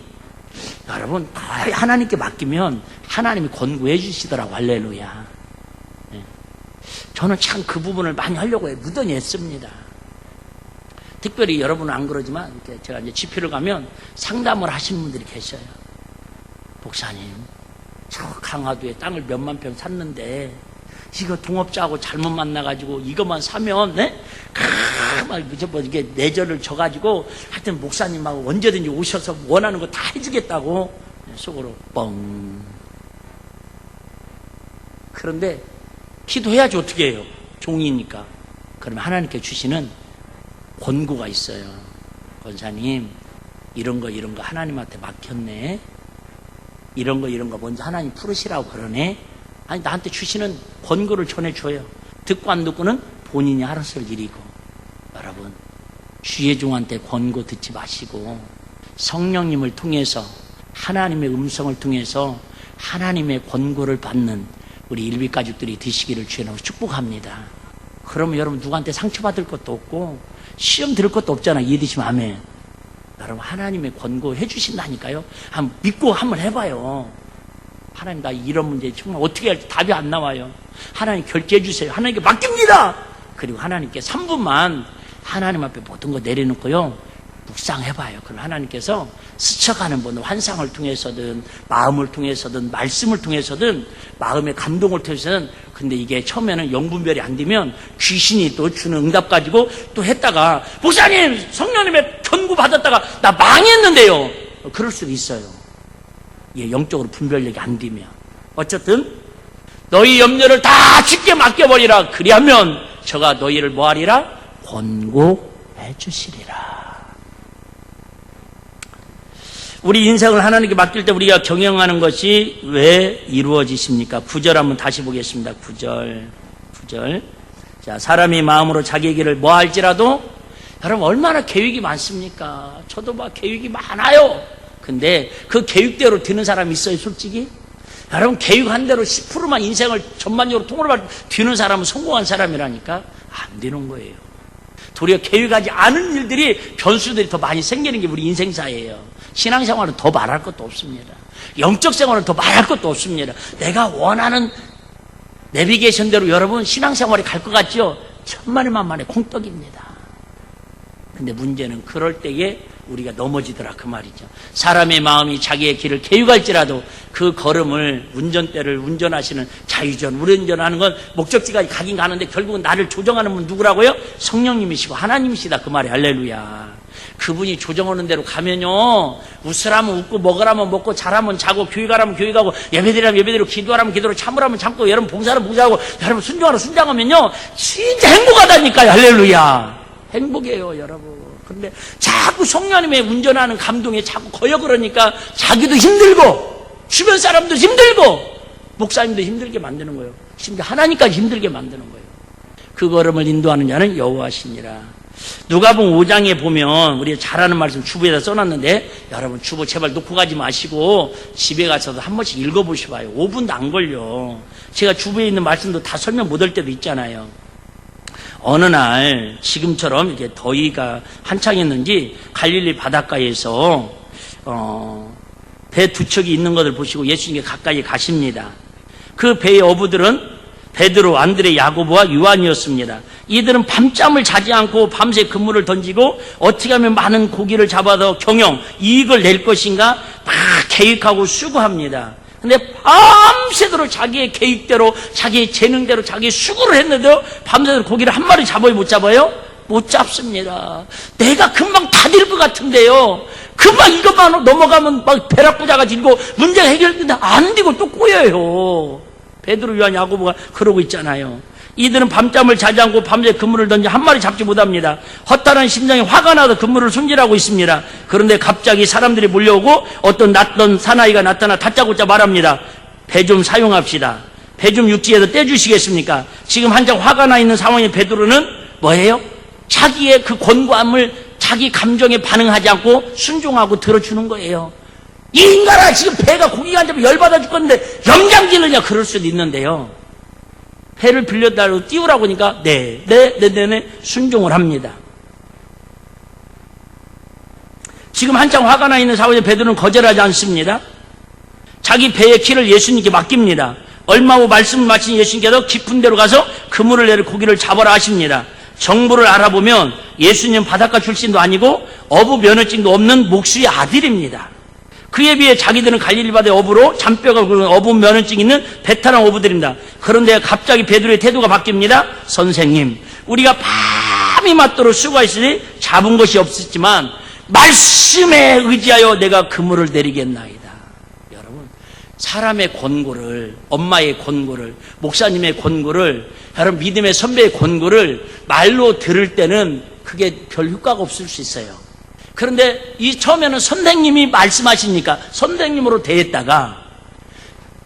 여러분 하나님께 맡기면 하나님이 권고해 주시더라고. 할렐루야. 네. 저는 참 그 부분을 많이 하려고 무던히 했습니다. 특별히 여러분은 안 그러지만 제가 이제 집회를 가면 상담을 하시는 분들이 계셔요. 목사님, 저 강화도에 땅을 몇만 평 샀는데 이거 동업자하고 잘못 만나가지고 이것만 사면 막 이게 내절을 져가지고 하여튼 목사님하고 언제든지 오셔서 원하는 거 다 해주겠다고 속으로 뻥. 그런데 기도해야지 어떻게 해요? 종이니까. 그러면 하나님께 주시는 권고가 있어요. 권사님, 이런 거 하나님한테 맡겼네. 이런 거 먼저 하나님 풀으시라고 그러네. 아니, 나한테 주시는 권고를 전해줘요. 듣고 안 듣고는 본인이 알아서 할 일이고. 여러분, 주의 종한테 권고 듣지 마시고 성령님을 통해서 하나님의 음성을 통해서 하나님의 권고를 받는 우리 일비 가족들이 되시기를 주님으로 축복합니다. 그러면 여러분 누구한테 상처받을 것도 없고 시험 들을 것도 없잖아. 이해되시면 아멘. 여러분 하나님의 권고 해주신다니까요. 한번 믿고 한번 해봐요. 하나님, 나 이런 문제 정말 어떻게 할지 답이 안 나와요. 하나님 결제해 주세요. 하나님께 맡깁니다. 그리고 하나님께 3분만 하나님 앞에 모든 거 내려놓고요, 묵상해봐요. 그럼 하나님께서 스쳐가는 분은 환상을 통해서든 마음을 통해서든 말씀을 통해서든 마음의 감동을 통해서든, 근데 이게 처음에는 영분별이 안 되면 귀신이 또 주는 응답 가지고 또 했다가 목사님 성령님의 전구 받았다가 나 망했는데요, 그럴 수도 있어요. 예, 영적으로 분별력이 안 되면. 어쨌든 너희 염려를 다 주께 맡겨버리라. 그리하면 저가 너희를 뭐하리라? 권고해 주시리라. 우리 인생을 하나님께 맡길 때 우리가 경영하는 것이 왜 이루어지십니까? 9절 한번 다시 보겠습니다. 9절. 자, 사람이 마음으로 자기 길을 뭐 할지라도, 여러분 얼마나 계획이 많습니까? 저도 막 계획이 많아요. 근데 그 계획대로 되는 사람이 있어요, 솔직히? 여러분 계획한 대로 10%만 인생을 전반적으로 통으로 되는 사람은 성공한 사람이라니까? 안 되는 거예요. 도리어 계획하지 않은 일들이, 변수들이 더 많이 생기는 게 우리 인생사예요. 신앙생활은 더 말할 것도 없습니다. 영적 생활은 더 말할 것도 없습니다. 내가 원하는 내비게이션대로 여러분 신앙생활이 갈 것 같죠? 천만에 콩떡입니다. 근데 문제는 그럴 때에 우리가 넘어지더라 그 말이죠. 사람의 마음이 자기의 길을 계획할지라도 그 걸음을, 운전대를 운전하시는 자유전, 우회전하는 건 목적지까지 가긴 가는데 결국은 나를 조정하는 분 누구라고요? 성령님이시고 하나님이시다 그 말이. 할렐루야. 그분이 조정하는 대로 가면요, 웃으라면 웃고, 먹으라면 먹고, 자라면 자고, 교육하라면 교육하고, 예배드리라면 예배드리고, 기도하라면 기도로, 참으라면 참고, 여러분 봉사하면 봉사하고, 여러분 순종하라면 순종하면요 진짜 행복하다니까요. 할렐루야. 행복해요 여러분. 근데 자꾸 성령님의 운전하는 감동에 자꾸 거여 그러니까 자기도 힘들고 주변 사람도 힘들고 목사님도 힘들게 만드는 거예요. 심지어 하나님까지 힘들게 만드는 거예요. 그 걸음을 인도하는 자는 여호와시니라. 누가복음 5장에 보면 우리가 잘하는 말씀 주부에다 써놨는데, 여러분 주부 제발 놓고 가지 마시고 집에 가서도 한 번씩 읽어보셔봐요. 5분도 안 걸려. 제가 주부에 있는 말씀도 다 설명 못할 때도 있잖아요. 어느 날 지금처럼 이렇게 더위가 한창이었는지 갈릴리 바닷가에서 배 두 척이 있는 것을 보시고 예수님께 가까이 가십니다. 그 배의 어부들은 베드로, 안드레, 야고보와 요한이었습니다. 이들은 밤잠을 자지 않고 밤새 그물을 던지고 어떻게 하면 많은 고기를 잡아서 경영, 이익을 낼 것인가 막 계획하고 수고합니다. 근데 밤새도록 자기의 계획대로, 자기의 재능대로, 자기의 수고를 했는데도 밤새도록 고기를 한 마리 잡아요, 못 잡아요? 못 잡습니다. 내가 금방 다 될 것 같은데요. 금방 이것만 넘어가면 막 벼락부자가 질고 문제가 해결되는데 안 되고 또 꼬여요. 베드로, 요한, 야고보가 그러고 있잖아요. 이들은 밤잠을 자지 않고 밤새 그물을 던지 한 마리 잡지 못합니다. 허탈한 심장에 화가 나서 그물을 손질하고 있습니다. 그런데 갑자기 사람들이 몰려오고 어떤 낯선 사나이가 나타나 다짜고짜 말합니다. 배 좀 사용합시다. 배 좀 육지에서 떼주시겠습니까? 지금 한창 화가 나 있는 상황의 베드로는 뭐예요? 자기의 그 권고함을 자기 감정에 반응하지 않고 순종하고 들어주는 거예요. 이 인간아, 지금 배가 고기가 안 잡으면 열받아 죽겠는데 염장질느냐, 그럴 수도 있는데요. 배를 빌려달라고 띄우라고 하니까 네 순종을 합니다. 지금 한창 화가 나 있는 상황에 베드로는 거절하지 않습니다. 자기 배의 키를 예수님께 맡깁니다. 얼마 후 말씀을 마친 예수님께서 깊은 데로 가서 그물을 내려 고기를 잡아라 하십니다. 정보를 알아보면 예수님 바닷가 출신도 아니고 어부 면허증도 없는 목수의 아들입니다. 그에 비해 자기들은 갈릴리 바다의 어부로 잔뼈가 굵은 어부 면허증 있는 베테랑 어부들입니다. 그런데 갑자기 베드로의 태도가 바뀝니다. 선생님, 우리가 밤이 맞도록 수고하시니 잡은 것이 없었지만 말씀에 의지하여 내가 그물을 내리겠나이다. 여러분, 사람의 권고를, 엄마의 권고를, 목사님의 권고를, 여러분 믿음의 선배의 권고를 말로 들을 때는 그게 별 효과가 없을 수 있어요. 그런데 이 처음에는 선생님이 말씀하시니까 선생님으로 대했다가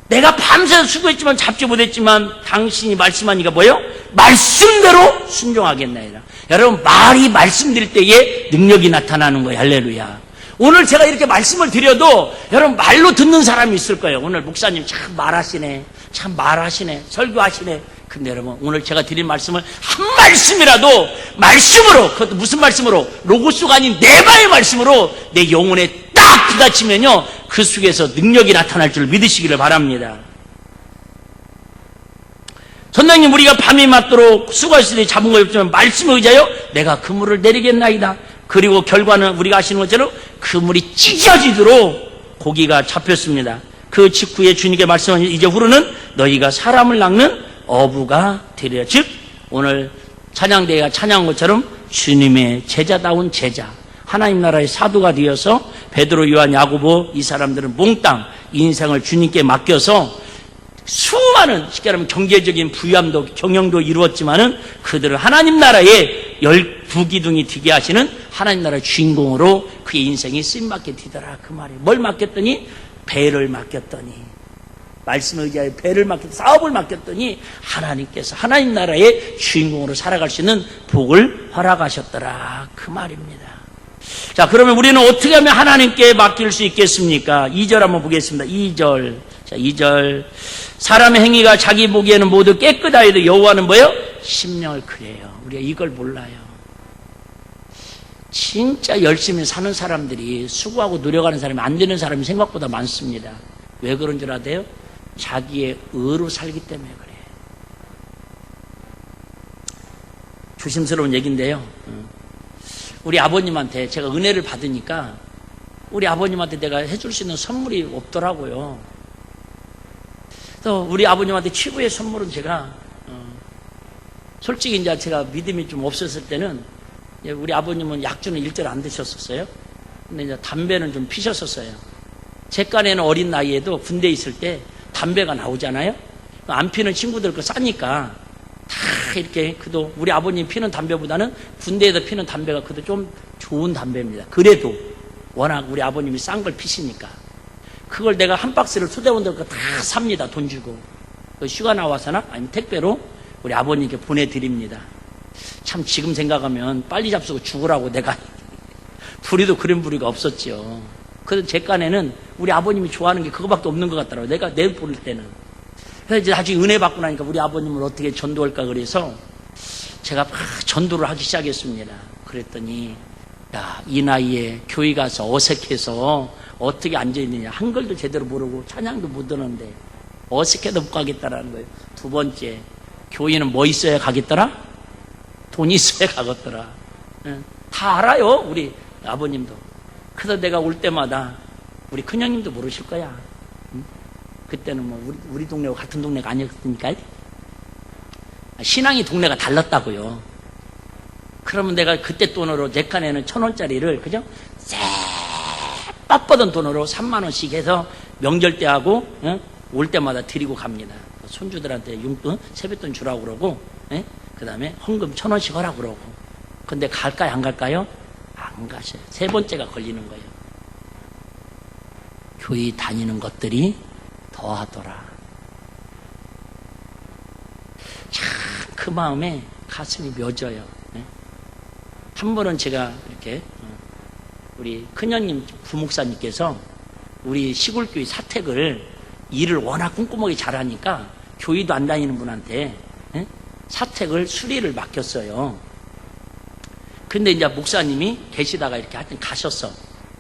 내가 밤새 수고했지만 잡지 못했지만 당신이 말씀하니까 뭐예요? 말씀대로 순종하겠나이다. 여러분, 말이 말씀드릴 때에 능력이 나타나는 거예요. 할렐루야. 오늘 제가 이렇게 말씀을 드려도 여러분 말로 듣는 사람이 있을 거예요. 오늘 목사님 참 말하시네, 참 말하시네, 설교하시네. 근데 여러분, 오늘 제가 드린 말씀을 한 말씀이라도 말씀으로, 그것도 무슨 말씀으로? 로고스가 아닌 네바의 말씀으로 내 영혼에 딱 부딪히면요, 그 속에서 능력이 나타날 줄 믿으시기를 바랍니다. 선생님, 우리가 밤이 맞도록 수고하실 때 잡은 거 없지만 말씀에 의지하여 내가 그물을 내리겠나이다. 그리고 결과는 우리가 아시는 것처럼 그물이 찢어지도록 고기가 잡혔습니다. 그 직후에 주님께 말씀하신 이제 후로는 너희가 사람을 낚는 어부가 되리라. 즉 오늘 찬양대회가 찬양한 것처럼 주님의 제자다운 제자, 하나님 나라의 사도가 되어서 베드로, 요한, 야고보 이 사람들은 몽땅 인생을 주님께 맡겨서 수많은 쉽게 말하면 경제적인 부유함도 경영도 이루었지만은 그들은 하나님 나라의 부기둥이 되게 하시는 하나님 나라의 주인공으로 그의 인생이 쓰임받게 되더라 그 말이에요. 뭘 맡겼더니 배를 맡겼더니 말씀에 의지하여 배를 맡겼더니 사업을 맡겼더니 하나님께서 하나님 나라의 주인공으로 살아갈 수 있는 복을 허락하셨더라 그 말입니다. 자, 그러면 우리는 어떻게 하면 하나님께 맡길 수 있겠습니까? 2절 한번 보겠습니다. 2절. 자, 2절. 사람의 행위가 자기 보기에는 모두 깨끗하여도 여호와는 뭐예요? 심령을 그래요. 우리가 이걸 몰라요. 진짜 열심히 사는 사람들이 수고하고 노력하는 사람이 안 되는 사람이 생각보다 많습니다. 왜 그런 줄 아세요? 자기의 의로 살기 때문에 그래요. 조심스러운 얘기인데요. 우리 아버님한테 제가 은혜를 받으니까 우리 아버님한테 내가 해줄 수 있는 선물이 없더라고요. 또 우리 아버님한테 최고의 선물은 제가 솔직히 이제 제가 믿음이 좀 없었을 때는 우리 아버님은 약주는 일절 안 드셨었어요. 근데 이제 담배는 좀 피셨었어요. 제 깐에는 어린 나이에도 군대에 있을 때 담배가 나오잖아요. 안 피는 친구들 거 싸니까 다 이렇게 그도 우리 아버님 피는 담배보다는 군대에서 피는 담배가 그래도 좀 좋은 담배입니다. 그래도 워낙 우리 아버님이 싼 걸 피시니까 그걸 내가 한 박스를 소대원들 거 다 삽니다. 돈 주고 휴가 나와서나 아니면 택배로 우리 아버님께 보내드립니다. 참 지금 생각하면 빨리 잡수고 죽으라고 내가 부리도 그런 부리가 없었죠. 그래서 제 깐에는 우리 아버님이 좋아하는 게 그거밖에 없는 것 같더라고요. 내가 내 부를 때는. 그래서 이제 나중에 은혜 받고 나니까 우리 아버님을 어떻게 전도할까 그래서 제가 막 전도를 하기 시작했습니다. 그랬더니 야, 이 나이에 교회 가서 어색해서 어떻게 앉아있느냐. 한글도 제대로 모르고 찬양도 못 듣는데 어색해도 못 가겠다라는 거예요. 두 번째, 교회는 뭐 있어야 가겠더라? 돈이 있어야 가겠더라. 다 알아요, 우리 아버님도. 그래서 내가 올 때마다 우리 큰형님도 모르실 거야. 그때는 뭐 우리 동네하고 같은 동네가 아니었으니까 신앙이 동네가 달랐다고요. 그러면 내가 그때 돈으로 내 칸에는 1,000원짜리를 그죠? 쎄 빡뻗은 돈으로 3만 원씩 해서 명절 때 하고 올 때마다 드리고 갑니다. 손주들한테 용돈 세뱃돈 주라고 그러고 그 다음에 헌금 1,000원씩 하라고 그러고. 근데 갈까요 안 갈까요? 안 가셔요. 세 번째가 걸리는 거예요. 교회 다니는 것들이 더하더라. 참 그 마음에 가슴이 맺어요. 한 번은 제가 이렇게 우리 큰형님 부목사님께서 우리 시골교회 사택을 일을 워낙 꼼꼼하게 잘하니까 교회도 안 다니는 분한테 사택을 수리를 맡겼어요. 근데 이제 목사님이 계시다가 이렇게 하여튼 가셨어.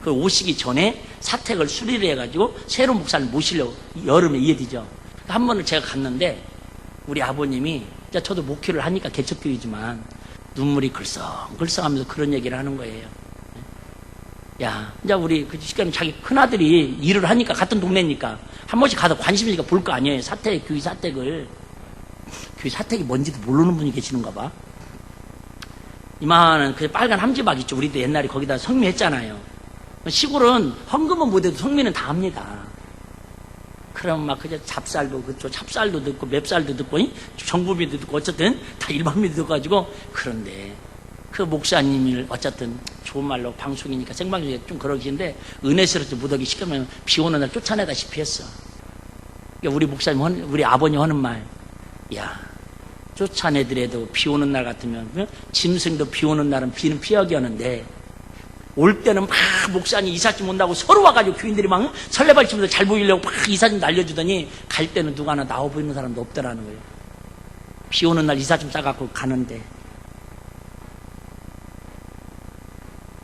그 오시기 전에 사택을 수리를 해가지고 새로운 목사님 모시려고 여름에 이해되죠. 한 번은 제가 갔는데 우리 아버님이 이제 저도 목회를 하니까 개척교회지만 눈물이 글썽글썽하면서 그런 얘기를 하는 거예요. 야, 이제 우리 그 시간에 자기 큰아들이 일을 하니까 같은 동네니까 한 번씩 가서 관심이니까 볼 거 아니에요. 사택, 교회 사택을. 교회 사택이 뭔지도 모르는 분이 계시는가 봐. 이만한 그 빨간 함지박 있죠. 우리도 옛날에 거기다 성미했잖아요. 시골은 헌금은 못해도 성미는 다 합니다. 그럼 막 그냥 잡쌀도 그쵸, 찹쌀도 듣고 맵쌀도 듣고 정부비도 듣고 어쨌든 다 일반비도 듣고가지고. 그런데 그 목사님을 어쨌든 좋은 말로 방송이니까 생방송에 좀 그러시는데 은혜스럽지 못하기 시키면 비 오는 날 쫓아내다시피 했어. 그러니까 우리 목사님 우리 아버님 하는 말, 야 쫓아내더라도 비 오는 날 같으면 짐승도 비 오는 날은 비는 피하게 하는데 올 때는 막 목사님 이삿짐 온다고 서로 와가지고 교인들이 막 설레발치면서 잘 보이려고 막 이삿짐 날려주더니 갈 때는 누가 하나 나와 보이는 사람도 없더라는 거예요. 비 오는 날 이삿짐 싸갖고 가는데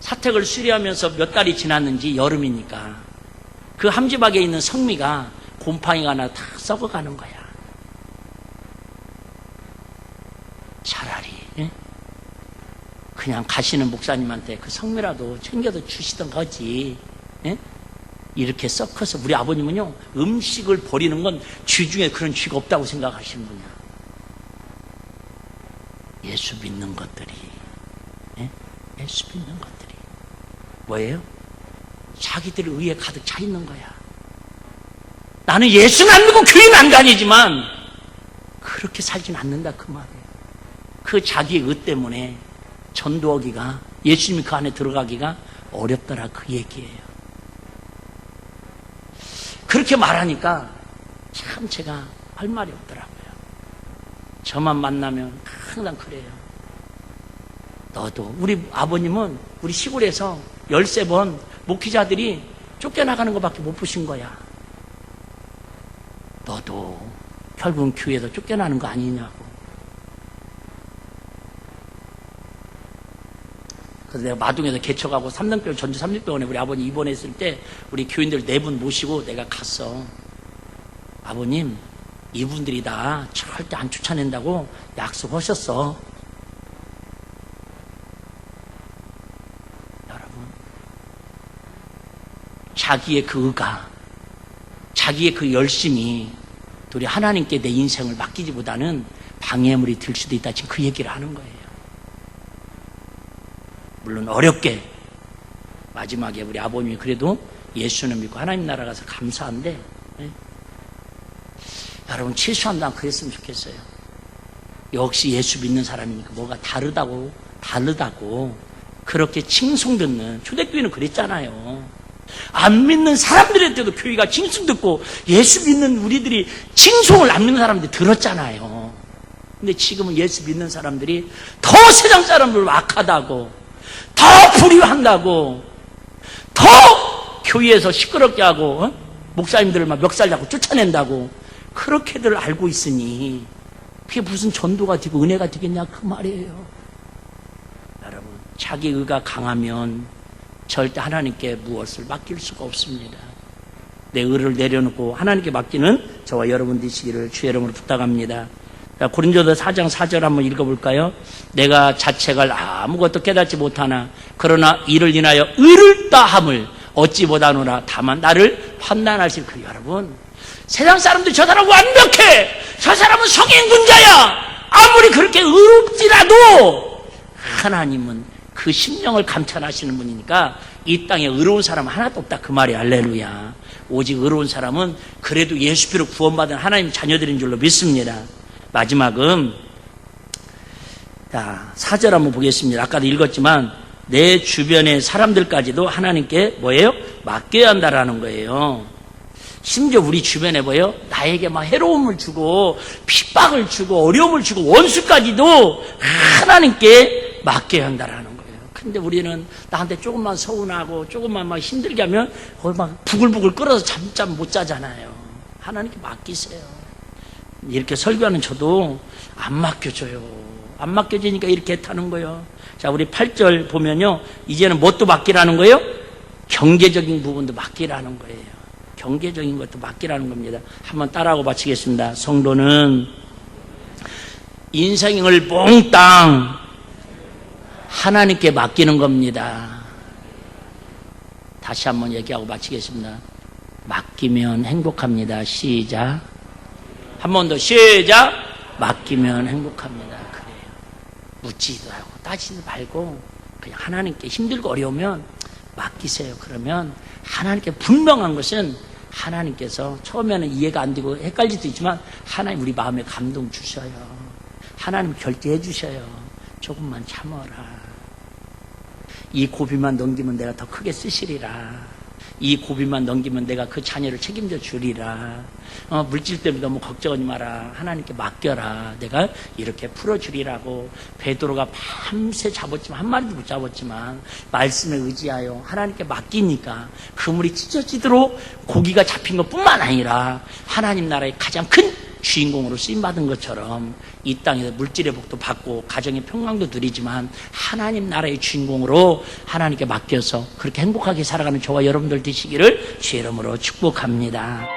사택을 수리하면서 몇 달이 지났는지 여름이니까 그 함지박에 있는 성미가 곰팡이가 하나 다 썩어가는 거야. 차라리 그냥 가시는 목사님한테 그 성미라도 챙겨서 주시던 거지. 이렇게 썩어서 우리 아버님은요 음식을 버리는 건 쥐 중에 그런 쥐가 없다고 생각하시는 분이야. 예수 믿는 것들이 예수 믿는 것들이 뭐예요? 자기들 의에 가득 차 있는 거야. 나는 예수는 안 믿고 교회는 안 다니지만 그렇게 살진 않는다 그 말이에요. 그 자기의 의 때문에 전도하기가, 예수님이 그 안에 들어가기가 어렵더라 그 얘기예요. 그렇게 말하니까 참 제가 할 말이 없더라고요. 저만 만나면 항상 그래요. 너도, 우리 아버님은 우리 시골에서 13번 목회자들이 쫓겨나가는 것밖에 못 보신 거야. 너도 결국은 교회에서 쫓겨나는 거 아니냐고. 그래서 내가 마둥에서 개척하고 3등병, 전주 3등병원에 우리 아버님 입원했을 때 우리 교인들 4분 모시고 내가 갔어. 아버님, 이분들이 다 절대 안 쫓아낸다고 약속하셨어. 여러분, 자기의 그 의가, 자기의 그 열심이 우리 하나님께 내 인생을 맡기지보다는 방해물이 될 수도 있다. 지금 그 얘기를 하는 거예요. 물론 어렵게 마지막에 우리 아버님이 그래도 예수는 믿고 하나님 나라 가서 감사한데, 네? 여러분 최소한도 안 그랬으면 좋겠어요. 역시 예수 믿는 사람이니까 뭐가 다르다고 그렇게 칭송 듣는, 초대교회는 그랬잖아요. 안 믿는 사람들한테도 교회가 칭송 듣고 예수 믿는 우리들이 칭송을 안 믿는 사람들이 들었잖아요. 근데 지금은 예수 믿는 사람들이 더 세상 사람들 악하다고, 더 불의한다고, 더 교회에서 시끄럽게 하고, 목사님들을 막 멱살 잡고 쫓아낸다고 그렇게들 알고 있으니 그게 무슨 전도가 되고 은혜가 되겠냐 그 말이에요. 여러분, 자기 의가 강하면 절대 하나님께 무엇을 맡길 수가 없습니다. 내 의를 내려놓고 하나님께 맡기는 저와 여러분 되시기를 주의 이름으로 부탁합니다. 고린도서 4장 4절 한번 읽어볼까요? 내가 자책을 아무것도 깨닫지 못하나 그러나 이를 인하여 의를 따함을 어찌 못하노라. 다만 나를 판단하실 그 여러분, 세상 사람들 저 사람 완벽해, 저 사람은 성인군자야, 아무리 그렇게 의롭지라도 하나님은 그 심령을 감찰하시는 분이니까 이 땅에 의로운 사람은 하나도 없다 그 말이 할렐루야. 오직 의로운 사람은 그래도 예수 피로 구원받은 하나님 자녀들인 줄로 믿습니다. 마지막은 자 4절 한번 보겠습니다. 아까도 읽었지만 내 주변의 사람들까지도 하나님께 뭐예요? 맡겨야 한다라는 거예요. 심지어 우리 주변에 뭐예요? 나에게 막 해로움을 주고 핍박을 주고 어려움을 주고 원수까지도 하나님께 맡겨야 한다라는 거예요. 근데 우리는 나한테 조금만 서운하고 조금만 막 힘들게 하면 거기 막 부글부글 끓어서 잠 못 자잖아요. 하나님께 맡기세요. 이렇게 설교하는 저도 안 맡겨줘요. 안 맡겨지니까 이렇게 타는 거예요. 자, 우리 8절 보면요. 이제는 뭣도 맡기라는 거예요? 경제적인 부분도 맡기라는 거예요. 경제적인 것도 맡기라는 겁니다. 한번 따라하고 마치겠습니다. 성도는 인생을 몽땅 하나님께 맡기는 겁니다. 다시 한번 얘기하고 마치겠습니다. 맡기면 행복합니다. 시작. 한 번 더 시작. 맡기면 행복합니다. 그래요. 묻지도 하고 따지도 말고 그냥 하나님께 힘들고 어려우면 맡기세요. 그러면 하나님께 분명한 것은 하나님께서 처음에는 이해가 안 되고 헷갈릴 수도 있지만 하나님 우리 마음에 감동 주셔요. 하나님 결제해 주셔요. 조금만 참아라. 이 고비만 넘기면 내가 더 크게 쓰시리라. 이 고비만 넘기면 내가 그 자녀를 책임져 주리라. 물질 때문에 너무 걱정하지 마라. 하나님께 맡겨라. 내가 이렇게 풀어주리라고. 베드로가 밤새 잡았지만 한 마리도 못 잡았지만 말씀에 의지하여 하나님께 맡기니까 그물이 찢어지도록 고기가 잡힌 것뿐만 아니라 하나님 나라의 가장 큰 주인공으로 쓰임받은 것처럼 이 땅에서 물질의 복도 받고 가정의 평강도 누리지만 하나님 나라의 주인공으로 하나님께 맡겨서 그렇게 행복하게 살아가는 저와 여러분들 되시기를 주의 이름으로 축복합니다.